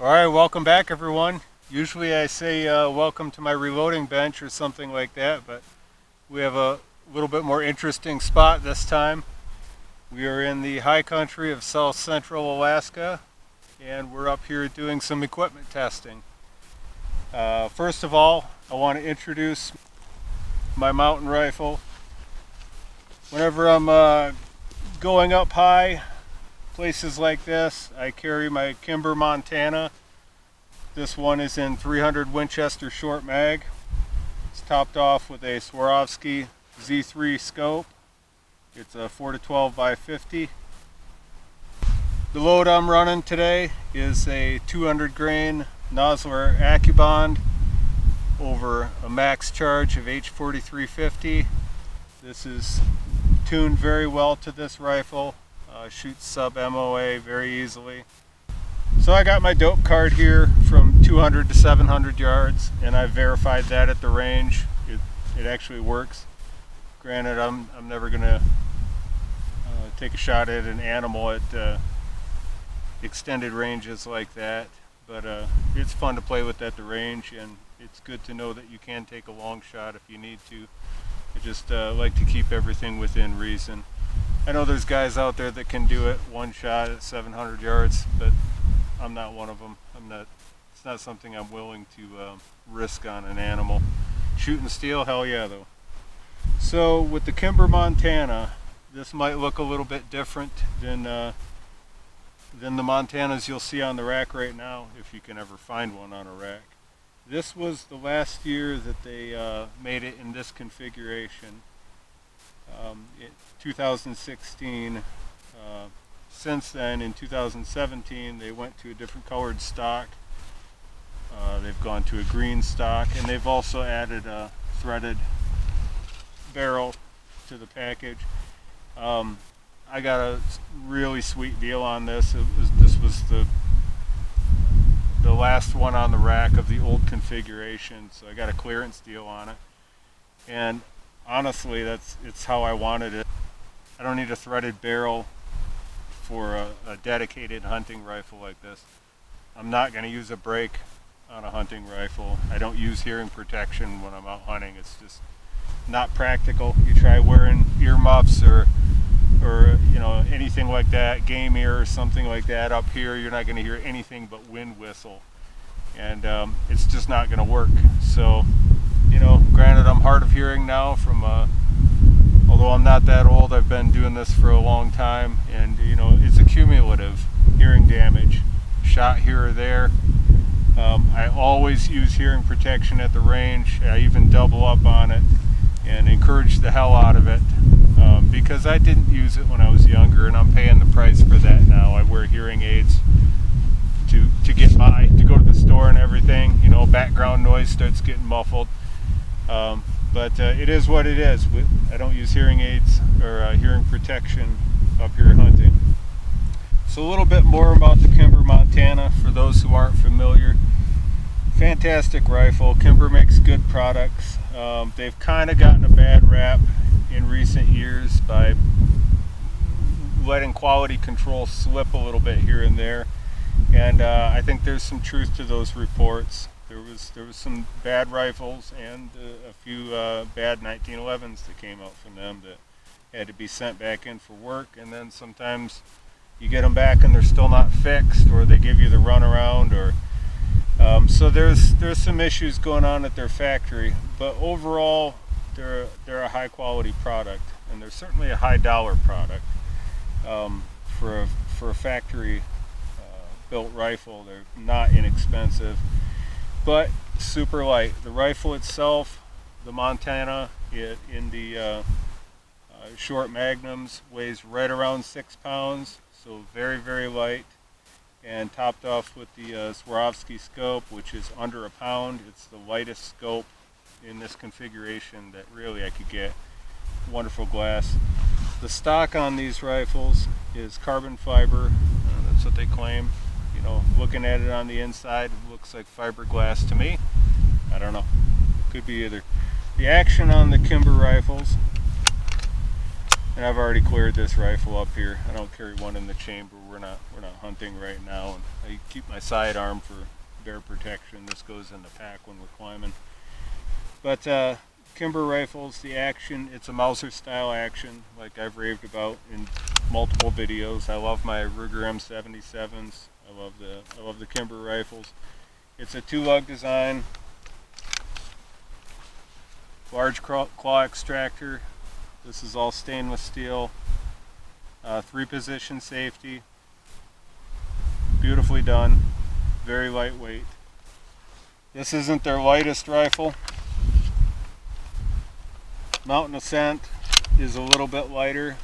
Alright, welcome back everyone. Usually I say welcome to my reloading bench or something like that, but we have a little bit more interesting spot this time. We are in the high country of south central Alaska, and we're up here doing some equipment testing. First of all, I want to introduce my mountain rifle. Whenever I'm going up high, places like this, I carry my Kimber Montana. This one is in 300 Winchester short mag. It's topped off with a Swarovski Z3 scope. It's a 4 to 12 by 50. The load I'm running today is a 200 grain Nosler AccuBond over a max charge of H4350. This is tuned very well to this rifle. Shoots sub MOA very easily. So I got my dope card here from 200 to 700 yards, and I verified that at the range. It actually works. Granted, I'm never gonna take a shot at an animal at extended ranges like that, but it's fun to play with at the range, and it's good to know that you can take a long shot if you need to. I just like to keep everything within reason. I know there's guys out there that can do it one shot at 700 yards, but I'm not one of them. It's not something I'm willing to risk on an animal. Shooting steel, hell yeah though. So with the Kimber Montana, this might look a little bit different than the Montanas you'll see on the rack right now, if you can ever find one on a rack. This was the last year that they made it in this configuration. 2016. Since then, in 2017, they went to a different colored stock. They've gone to a green stock, and they've also added a threaded barrel to the package. I got a really sweet deal on this. This was the last one on the rack of the old configuration, so I got a clearance deal on it. And honestly, it's how I wanted it. I don't need a threaded barrel for a dedicated hunting rifle like this. I'm not going to use a brake on a hunting rifle. I don't use hearing protection when I'm out hunting. It's just not practical. You try wearing earmuffs or you know, anything like that, game ear or something like that up here, you're not going to hear anything but wind whistle, and it's just not going to work. So, you know, granted, I'm hard of hearing now from although I'm not that old, I've been doing this for a long time, and you know, it's a cumulative hearing damage, shot here or there. I always use hearing protection at the range. I even double up on it and encourage the hell out of it, because I didn't use it when I was younger, and I'm paying the price for that now. I wear hearing aids to get by, to go to the store and everything. You know, background noise starts getting muffled. But it is what it is. I don't use hearing aids or hearing protection up here hunting. So a little bit more about the Kimber Montana for those who aren't familiar. Fantastic rifle. Kimber makes good products. They've kind of gotten a bad rap in recent years by letting quality control slip a little bit here and there. And I think there's some truth to those reports. There was some bad rifles and a few bad 1911s that came out from them that had to be sent back in for work, and then sometimes you get them back and they're still not fixed, or they give you the runaround, or so there's some issues going on at their factory. But overall, they're a high quality product, and they're certainly a high dollar product for a factory built rifle. They're not inexpensive, but super light. The rifle itself, the Montana, in the short magnums, weighs right around 6 pounds, so very, very light, and topped off with the Swarovski scope, which is under a pound. It's the lightest scope in this configuration that really I could get. Wonderful glass. The stock on these rifles is carbon fiber. That's what they claim. You know, looking at it on the inside, it looks like fiberglass to me. I don't know. Could be either. The action on the Kimber rifles, And I've already cleared this rifle up here. I don't carry one in the chamber. We're not hunting right now. And I keep my sidearm for bear protection. This goes in the pack when we're climbing. But Kimber rifles, the action, it's a Mauser style action, like I've raved about in multiple videos. I love my Ruger M77s. I love the Kimber rifles. It's a 2-lug design, large claw extractor. This is all stainless steel, 3-position safety, beautifully done, very lightweight. This isn't their lightest rifle. Mountain Ascent is a little bit lighter,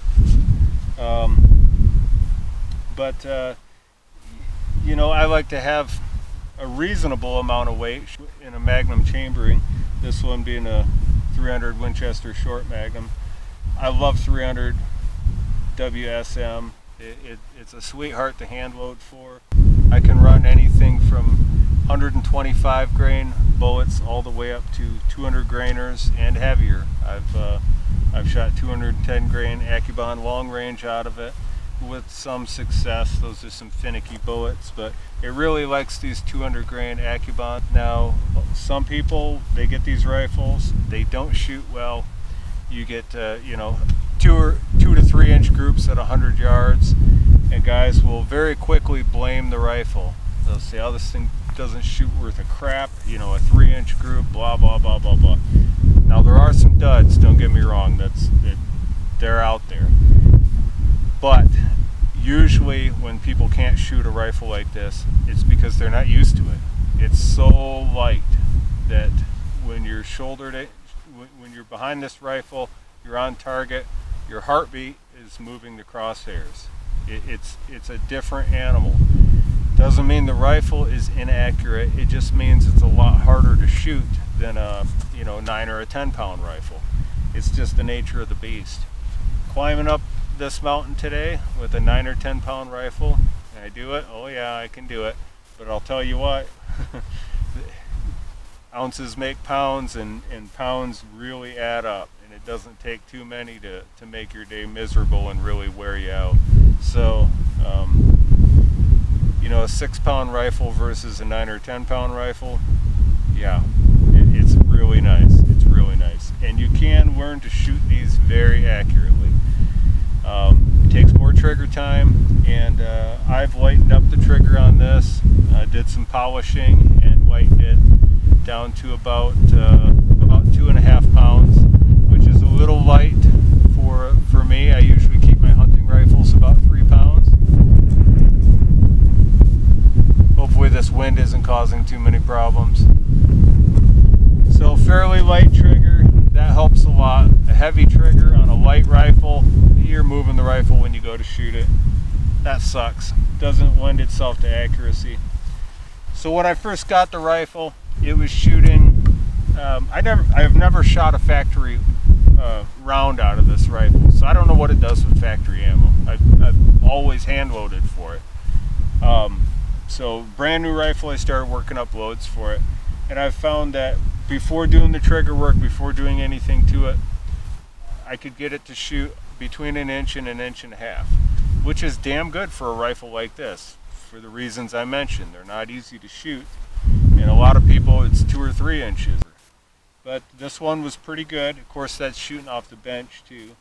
but you know, I like to have a reasonable amount of weight in a Magnum chambering, this one being a 300 Winchester short Magnum. I love 300 WSM. It's a sweetheart to hand load for. I can run anything from 125 grain bullets all the way up to 200 grainers and heavier. I've shot 210 grain Accubon long range out of it with some success. Those are some finicky bullets, but it really likes these 200 grain Accubon. Now, some people, they get these rifles, they don't shoot well. You get, you know, 2 to 3 inch groups at 100 yards, and guys will very quickly blame the rifle. They'll say, oh, this thing doesn't shoot worth a crap, you know, a 3-inch group, blah, blah, blah, blah, blah. Now, there are some duds, don't get me wrong, they're out there. But usually when people can't shoot a rifle like this, it's because they're not used to it. It's so light that when you're when you're behind this rifle, you're on target, your heartbeat is moving the crosshairs. It's a different animal. Doesn't mean the rifle is inaccurate, it just means it's a lot harder to shoot than a 9 or a 10-pound rifle. It's just the nature of the beast. Climbing up this mountain today with a 9 or 10-pound rifle, can I do it? Oh yeah, I can do it. But I'll tell you what, ounces make pounds, and pounds really add up, and it doesn't take too many to make your day miserable and really wear you out. So you know, a 6-pound rifle versus a 9 or 10-pound rifle, yeah, it's really nice. It's really nice, and you can learn to shoot these very accurately. It takes more trigger time, and I've lightened up the trigger on this. Did some polishing and lightened it down to about 2.5 pounds, which is a little light for me. I usually keep my hunting rifles about 3 pounds. Hopefully this wind isn't causing too many problems. So fairly light trigger, that helps a lot. A heavy trigger on a light rifle, you're moving the rifle when you go to shoot it. That sucks. Doesn't lend itself to accuracy. So when I first got the rifle, it was shooting, I've never shot a factory round out of this rifle, so I don't know what it does with factory ammo. I've always hand loaded for it. So brand new rifle, I started working up loads for it, and I've found that before doing the trigger work, before doing anything to it, I could get it to shoot between 1 inch and 1.5 inches, which is damn good for a rifle like this, for the reasons I mentioned. They're not easy to shoot, and a lot of people it's 2 or 3 inches. But this one was pretty good. Of course, that's shooting off the bench too.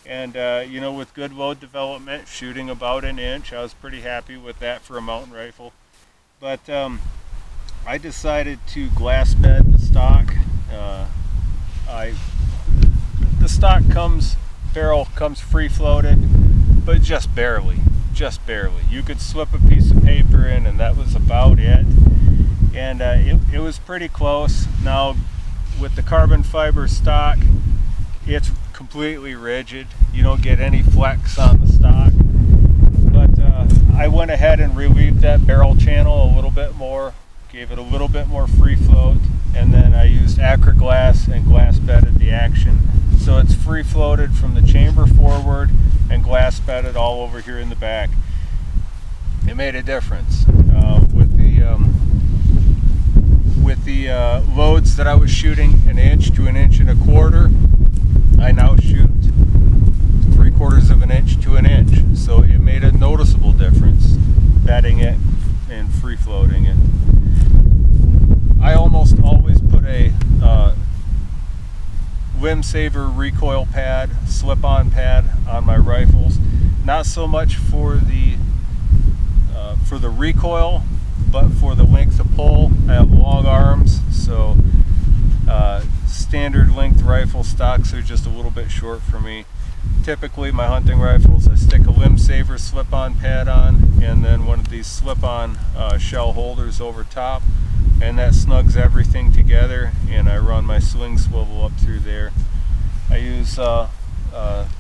And you know, with good load development, shooting about 1 inch, I was pretty happy with that for a mountain rifle. But I decided to glass bed the stock. The stock barrel comes free floated, but just barely. You could slip a piece of paper in, and that was about it. And it was pretty close. Now, with the carbon fiber stock, it's completely rigid. You don't get any flex on the stock. But I went ahead and relieved that barrel channel a little bit more, gave it a little bit more free float, and then I used acrylic glass and glass bedded the action. So it's free floated from the chamber forward and glass bedded all over here in the back. It made a difference. With the loads that I was shooting 1 inch to 1.25 inches, I now shoot 3/4 of an inch to an inch. So it made a noticeable difference bedding it and free floating it. I almost always put a limb saver recoil pad, slip-on pad on my rifles. Not so much for the recoil, but for the length of pull. I have long arms, so standard length rifle stocks are just a little bit short for me. Typically my hunting rifles, I stick a limb saver slip-on pad on and then one of these slip-on shell holders over top, and that snugs everything together, and I run my sling swivel up through there. I use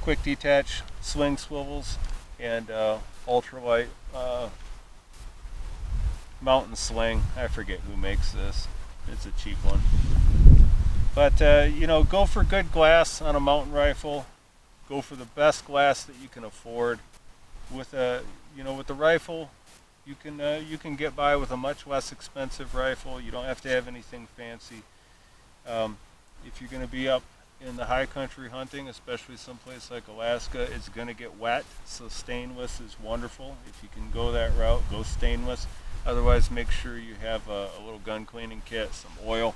quick detach sling swivels and ultralight mountain sling. I forget who makes this. It's a cheap one. But you know, go for good glass on a mountain rifle. Go for the best glass that you can afford. With a, you know, with the rifle, you can get by with a much less expensive rifle. You don't have to have anything fancy. If you're going to be up in the high country hunting, especially someplace like Alaska, it's going to get wet. So stainless is wonderful. If you can go that route, go stainless. Otherwise, make sure you have a little gun cleaning kit, some oil,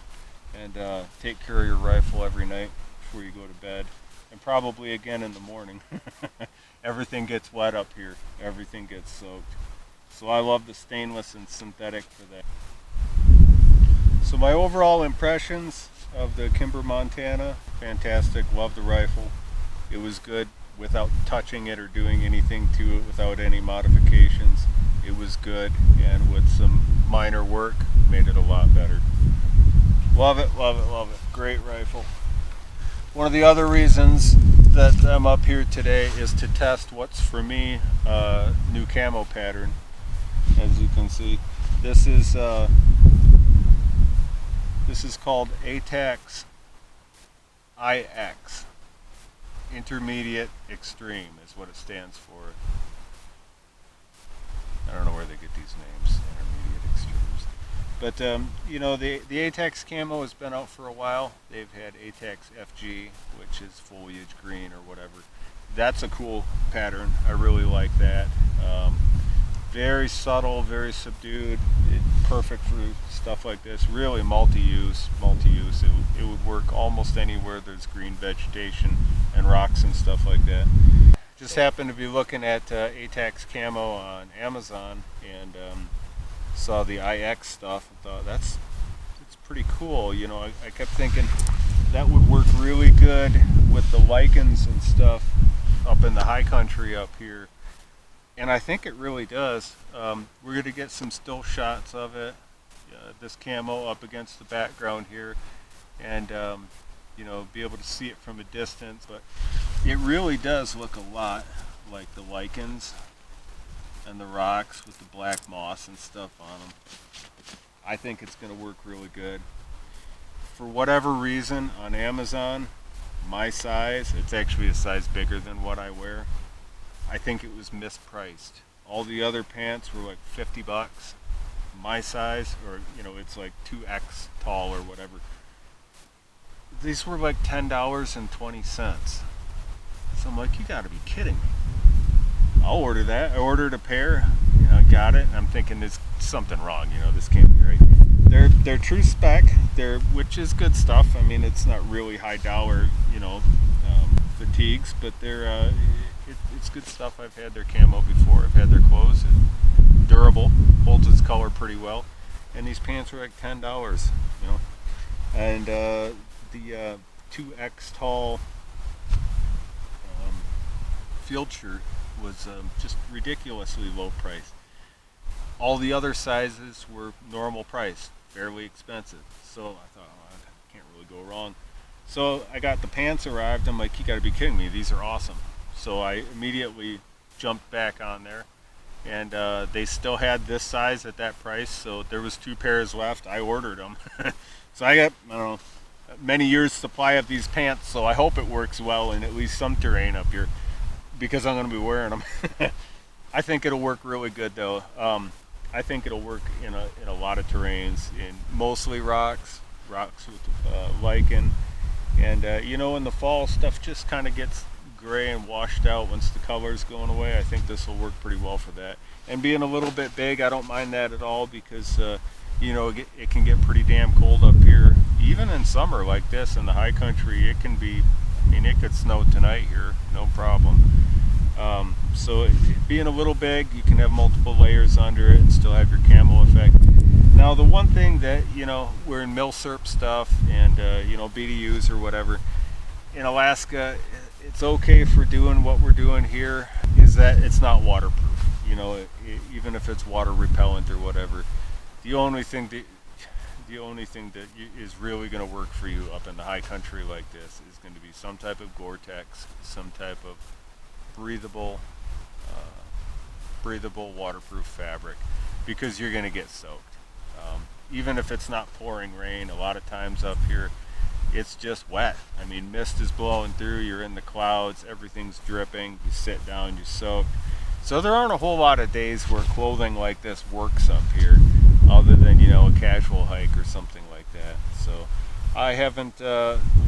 and take care of your rifle every night before you go to bed, and probably again in the morning. Everything gets wet up here. Everything gets soaked. So I love the stainless and synthetic for that. So my overall impressions of the Kimber Montana, fantastic. Love the rifle. It was good without touching it or doing anything to it, without any modifications. It was good, and with some minor work, made it a lot better. Love it, love it, love it. Great rifle. One of the other reasons that I'm up here today is to test what's, for me, new camo pattern. As you can see, this is called A-TACS IX Intermediate Extreme is what it stands for. I don't know where they get these names, intermediate extremes. But you know, the A-TACS camo has been out for a while. They've had A-TACS FG, which is foliage green or whatever. That's a cool pattern. I really like that. Very subtle, very subdued. Perfect for stuff like this. Really multi-use. It would work almost anywhere there's green vegetation and rocks and stuff like that. Just happened to be looking at A-TACS camo on Amazon and saw the IX stuff and thought it's pretty cool. You know, I kept thinking that would work really good with the lichens and stuff up in the high country up here. And I think it really does. We're going to get some still shots of it, this camo up against the background here, and you know, be able to see it from a distance. But it really does look a lot like the lichens and the rocks with the black moss and stuff on them. I think it's going to work really good. For whatever reason, on Amazon, my size, it's actually a size bigger than what I wear. I think it was mispriced. All the other pants were like $50. My size, or you know, it's like 2X tall or whatever. These were like $10.20. So I'm like, you gotta be kidding me. I'll order that. I ordered a pair, you know, got it, and I'm thinking there's something wrong, you know, this can't be right. They're true spec, which is good stuff. I mean, it's not really high dollar, you know, fatigues, but it's good stuff. I've had their camo before. I've had their clothes. It's durable, holds its color pretty well. And these pants were like $10, you know. And the 2X tall field shirt was just ridiculously low price. All the other sizes were normal price, fairly expensive. So I thought, oh, I can't really go wrong. So I got the pants arrived. I'm like, you got to be kidding me. These are awesome. So I immediately jumped back on there, and they still had this size at that price. So there was 2 pairs left. I ordered them. So I got, I don't know, many years supply of these pants. So I hope it works well in at least some terrain up here, because I'm going to be wearing them. I think it'll work really good though. I think it'll work in a lot of terrains, in mostly rocks with lichen, and you know, in the fall stuff just kind of gets gray and washed out once the color's going away. I think this will work pretty well for that. And being a little bit big, I don't mind that at all, because you know, it can get pretty damn cold up here. Even in summer like this in the high country, it can be, I mean, it could snow tonight here, no problem. So being a little big, you can have multiple layers under it and still have your camo effect. Now the one thing that, you know, we're in milsurp stuff and you know, BDUs or whatever, in Alaska, it's okay for doing what we're doing here, is that it's not waterproof. You know, even if it's water repellent or whatever, the only thing that is really going to work for you up in the high country like this is going to be some type of Gore-Tex, some type of breathable waterproof fabric, because you're going to get soaked. Even if it's not pouring rain, a lot of times up here it's just wet. I mean, mist is blowing through, you're in the clouds, everything's dripping, you sit down, you soak. So there aren't a whole lot of days where clothing like this works up here, other than, you know, a casual hike or something like that. So I haven't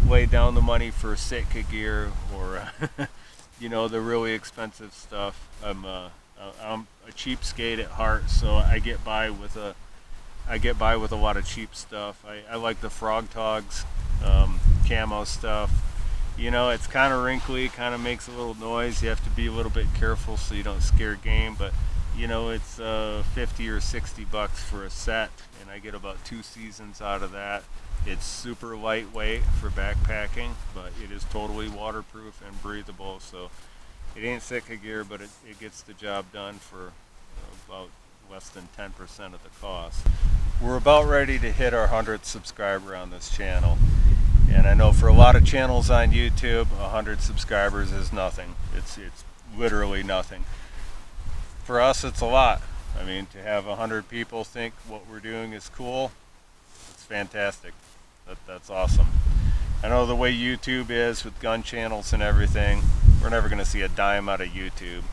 laid down the money for Sitka gear or you know, the really expensive stuff. I'm a cheapskate at heart, so I get by with a lot of cheap stuff. I like the Frog Togs camo stuff. You know, it's kind of wrinkly, kind of makes a little noise. You have to be a little bit careful so you don't scare game, but you know, it's 50 or 60 bucks for a set, and I get about 2 seasons out of that. It's super lightweight for backpacking, but it is totally waterproof and breathable, so it ain't Sitka gear, but it gets the job done for about less than 10% of the cost. We're about ready to hit our 100th subscriber on this channel, and I know for a lot of channels on YouTube, 100 subscribers is nothing. It's literally nothing. For us, it's a lot. I mean, to have 100 people think what we're doing is cool, it's fantastic. That's awesome. I know the way YouTube is with gun channels and everything, we're never going to see a dime out of YouTube.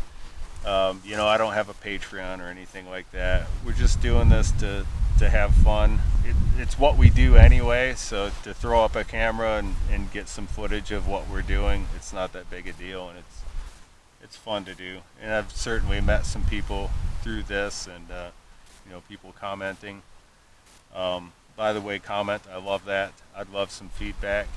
You know, I don't have a Patreon or anything like that. We're just doing this to have fun. It's what we do anyway, so to throw up a camera and get some footage of what we're doing, it's not that big a deal, and it's fun to do. And I've certainly met some people through this, and you know, people commenting. By the way, comment, I love that. I'd love some feedback.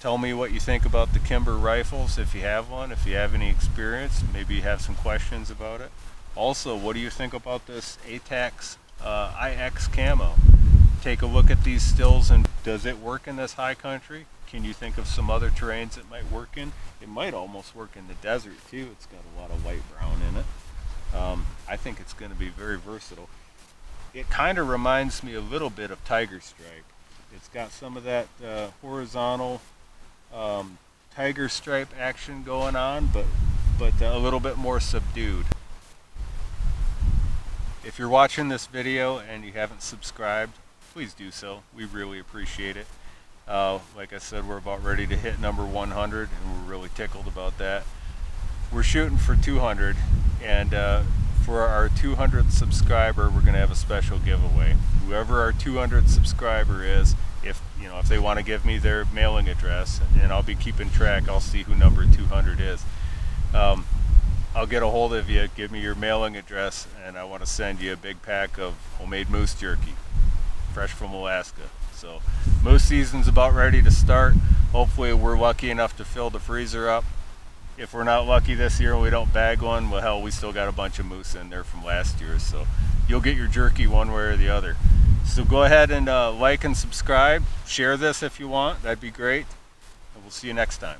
Tell me what you think about the Kimber rifles, if you have one, if you have any experience, maybe you have some questions about it. Also, what do you think about this A-TACS IX camo? Take a look at these stills, and does it work in this high country? Can you think of some other terrains it might work in? It might almost work in the desert too. It's got a lot of light brown in it. I think it's going to be very versatile. It kind of reminds me a little bit of Tiger Stripe. It's got some of that horizontal Tiger Stripe action going on, but a little bit more subdued. If you're watching this video and you haven't subscribed, please do so. We really appreciate it. Like I said, we're about ready to hit number 100, and we're really tickled about that. We're shooting for 200, and for our 200th subscriber, we're going to have a special giveaway. Whoever our 200th subscriber is, if they want to give me their mailing address, and I'll be keeping track, I'll see who number 200 is. I'll get a hold of you, give me your mailing address, and I want to send you a big pack of homemade moose jerky, fresh from Alaska. So moose season's about ready to start. Hopefully we're lucky enough to fill the freezer up. If we're not lucky this year and we don't bag one, well, hell, we still got a bunch of moose in there from last year, so you'll get your jerky one way or the other. So go ahead and like and subscribe. Share this if you want. That'd be great. And we'll see you next time.